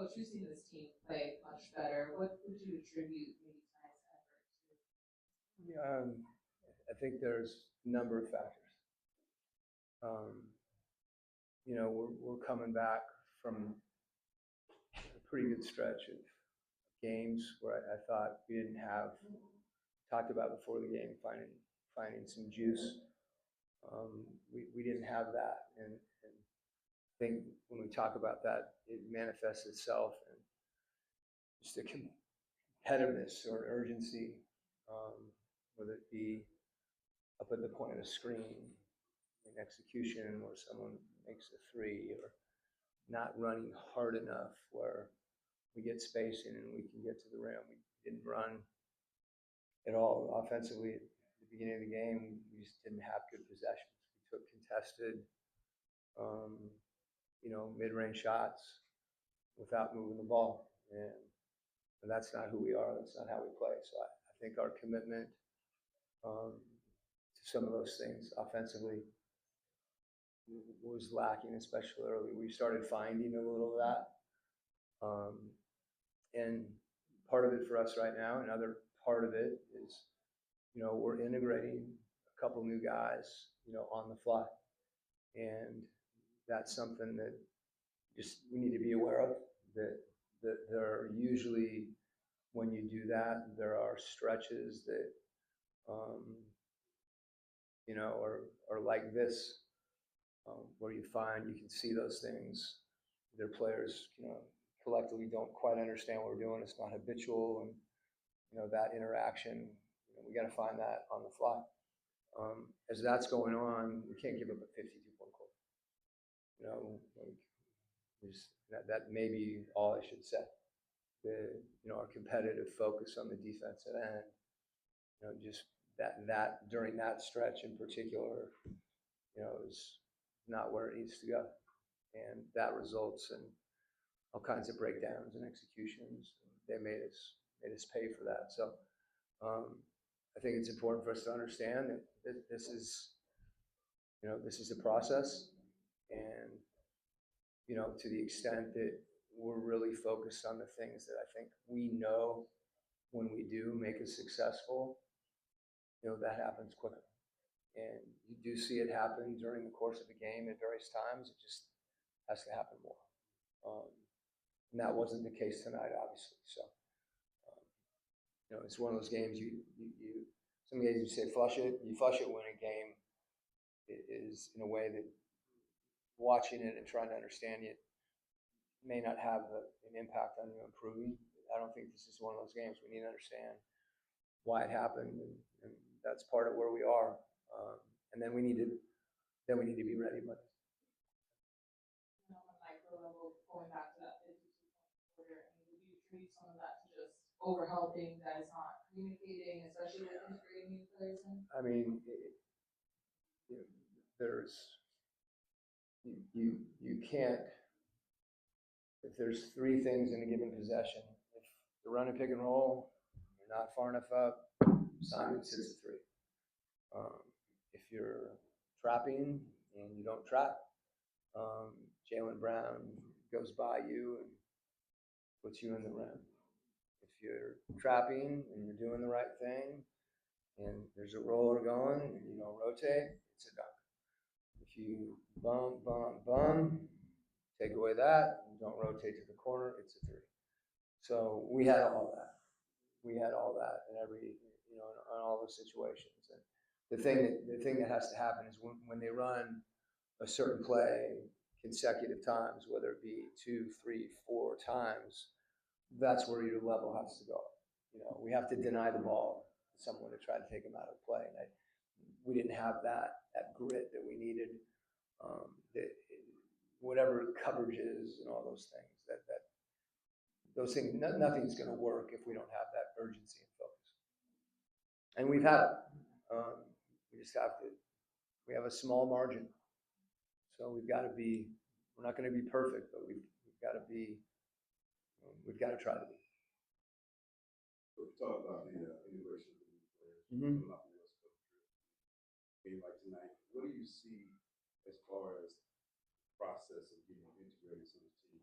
Coach, we've seen this team play much better. What would you attribute maybe tonight's effort to? Yeah, I think there's a number of factors. We're coming back from a pretty good stretch of games where I thought we didn't have, talked about before the game, finding some juice. We didn't have that, and I think when we talk about that, it manifests itself in just a competitiveness or urgency, whether it be up at the point of the screen, in execution, where someone makes a three, or not running hard enough where we get spacing and we can get to the rim. We didn't run at all offensively at the beginning of the game. We just didn't have good possessions. We took contested, mid-range shots without moving the ball, and that's not who we are. That's not how we play. So I think our commitment to some of those things offensively was lacking, especially early. We started finding a little of that. And part of it for us right now, another part of it is, we're integrating a couple new guys, on the fly. And that's something that just we need to be aware of, that there are usually, when you do that, there are stretches that, are like this, where you can see those things. Their players, collectively don't quite understand what we're doing. It's not habitual, and that interaction, we got to find that on the fly. As that's going on, we can't give up a 52-point quarter. That may be all I should say. Our competitive focus on the defensive end, just that during that stretch in particular, is not where it needs to go, and that results in all kinds of breakdowns and executions. They made us pay for that. So I think it's important for us to understand that this is a process, and to the extent that we're really focused on the things that I think we know when we do make us successful, that happens quicker. And you do see it happen during the course of the game at various times. It just has to happen more. And that wasn't the case tonight, obviously. So, it's one of those games some games you say flush it. You flush it when a game is in a way that watching it and trying to understand it may not have an impact on you improving. I don't think this is one of those games. We need to understand why it happened, and that's part of where we are. And then we need to be ready. But on a micro level, going back to that 52-point quarter, would you attribute some of that to just overhelping, guys not communicating, especially with integrating new players in? I mean, you can't. If there's three things in a given possession, if you're running pick and roll, you're not far enough up, Simon sits a three. If you're trapping and you don't trap, Jaylen Brown goes by you and puts you in the rim. If you're trapping and you're doing the right thing, and there's a roller going and you don't rotate, it's a dunk. If you bum, take away that, and don't rotate to the corner, it's a three. So we had all that. We had all that in every, in all those situations. And the thing that has to happen is when they run a certain play consecutive times, whether it be 2, 3, 4 times, that's where your level has to go. We have to deny the ball to someone to try to take them out of play. And we didn't have that grit that we needed. Whatever coverage is and all those things, those things, nothing's going to work if we don't have that urgency and focus. And we've had it. We just have to. We have a small margin, so we've got to be. We're not going to be perfect, but we've got to be. We've got to try to be. So talk about the integration of the new players. Mm-hmm. Game like tonight, what do you see as far as the process of getting integrated so the team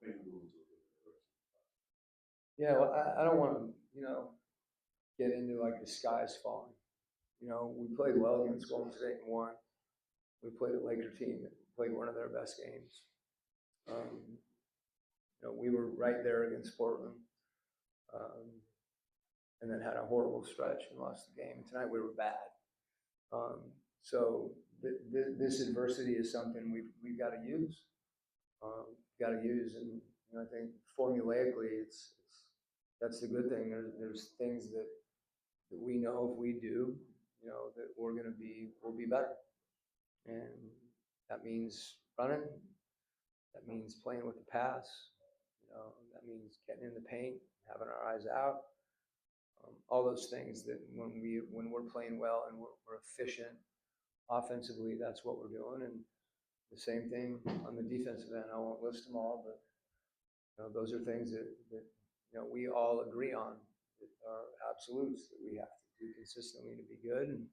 maybe move to Yeah, well, I don't want to, get into like the sky's falling. We played well against Golden State and won. We played a Laker team that played one of their best games. We were right there against Portland, and then had a horrible stretch and lost the game. And tonight we were bad. So this adversity is something we've got to use. And I think formulaically, that's the good thing. There's things that we know if we do, that we'll be better. And that means running. That means playing with the pass. That means getting in the paint, having our eyes out. All those things that when we're playing well and we're efficient offensively, that's what we're doing. And the same thing on the defensive end. I won't list them all, but those are things that we all agree on, that are absolutes that we have to do consistently to be good. And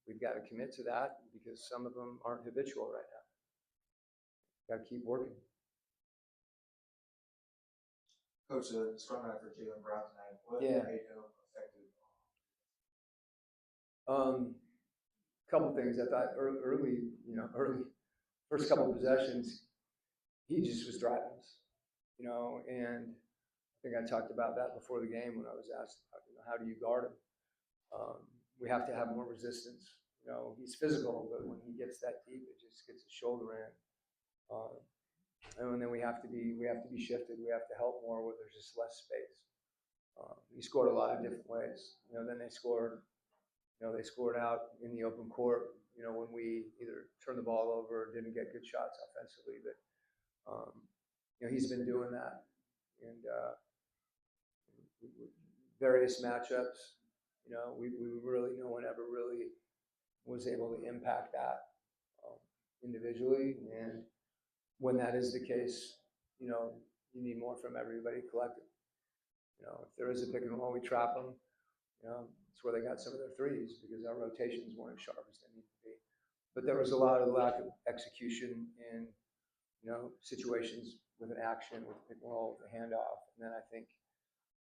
we've got to commit to that because some of them aren't habitual right now. Got to keep working. Coach, a strong night for Jaylen Brown tonight. What Yeah. made him effective? Couple things. I thought early first couple of possessions, he just was driving us, and I think I talked about that before the game when I was asked, how do you guard him? We have to have more resistance. He's physical, but when he gets that deep, it just gets his shoulder in. And then we have to be shifted. We have to help more where there's just less space. He scored a lot of different ways. Then they scored out in the open court, when we either turned the ball over or didn't get good shots offensively. But, he's been doing that. And various matchups, we really, no one ever really was able to impact that individually. And when that is the case, you need more from everybody collectively. If there is a pick and roll, we trap them. It's where they got some of their threes because our rotations weren't as sharp as they need to be. But there was a lot of lack of execution in, situations with an action, with a pick and roll, with a handoff. And then I think,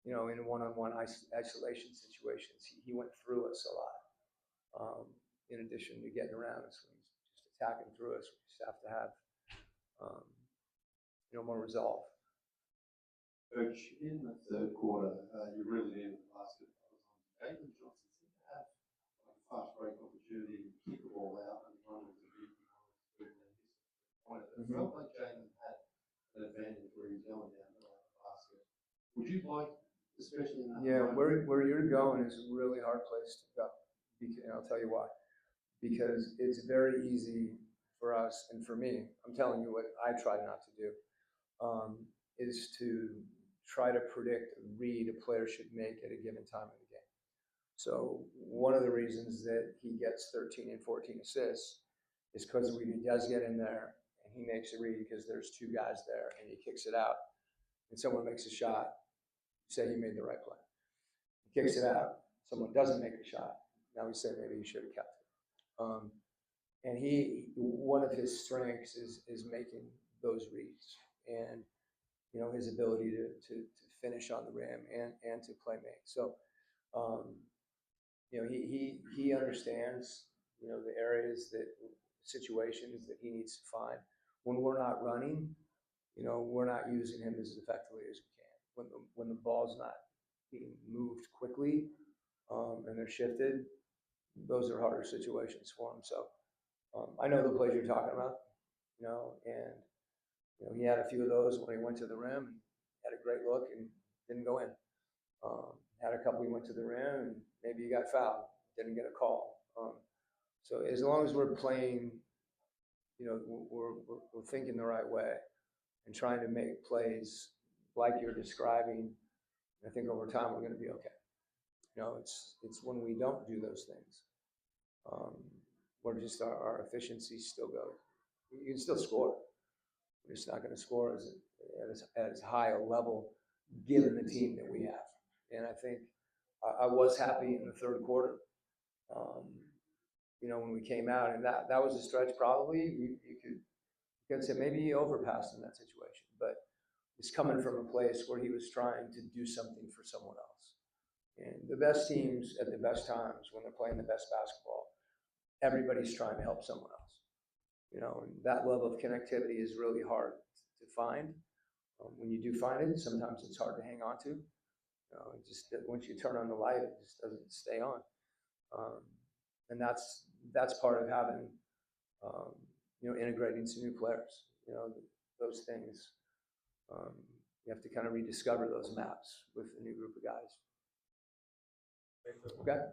in one-on-one isolation situations, he went through us a lot. In addition to getting around us when he's just attacking through us, we just have to have, more resolve. Coach, in the third quarter, you really needed the basket. Jaylen Johnson seemed to have like a fast break opportunity, kick the ball out, and run with the beat behind the It felt like Jaylen had an advantage where he's going down the basket. Would you like, especially in that? Yeah, where you're going is a really hard place to go. And I'll tell you why. Because it's very easy for us and for me. I'm telling you what I try not to do. Is to try to predict a read a player should make at a given time of the game. So one of the reasons that he gets 13 and 14 assists is because when he does get in there and he makes a read because there's two guys there and he kicks it out and someone makes a shot, say he made the right play. He kicks it out, someone doesn't make a shot. Now we say maybe he should have kept it. And one of his strengths is making those reads and his ability to finish on the rim and to play make. So he understands the areas situations that he needs to find. When we're not running, we're not using him as effectively as we can. When the ball's not being moved quickly and they're shifted, those are harder situations for him. So I know the plays you're talking about, and he had a few of those when he went to the rim and had a great look and didn't go in. Had a couple he went to the rim and maybe he got fouled, didn't get a call. So as long as we're playing, we're thinking the right way and trying to make plays like you're describing, I think over time we're going to be okay. It's when we don't do those things, where just our efficiency still goes. You can still score. We're just not going to score at as high a level given the team that we have. And I think I was happy in the third quarter. When we came out, and that was a stretch. Probably you could say maybe he overpassed in that situation, but is coming from a place where he was trying to do something for someone else. And the best teams at the best times, when they're playing the best basketball, everybody's trying to help someone else. You know, and that level of connectivity is really hard to find. When you do find it, sometimes it's hard to hang on to. Just once you turn on the light, it just doesn't stay on. And that's part of having, integrating some new players. Those things. You have to kind of rediscover those maps with a new group of guys. Okay.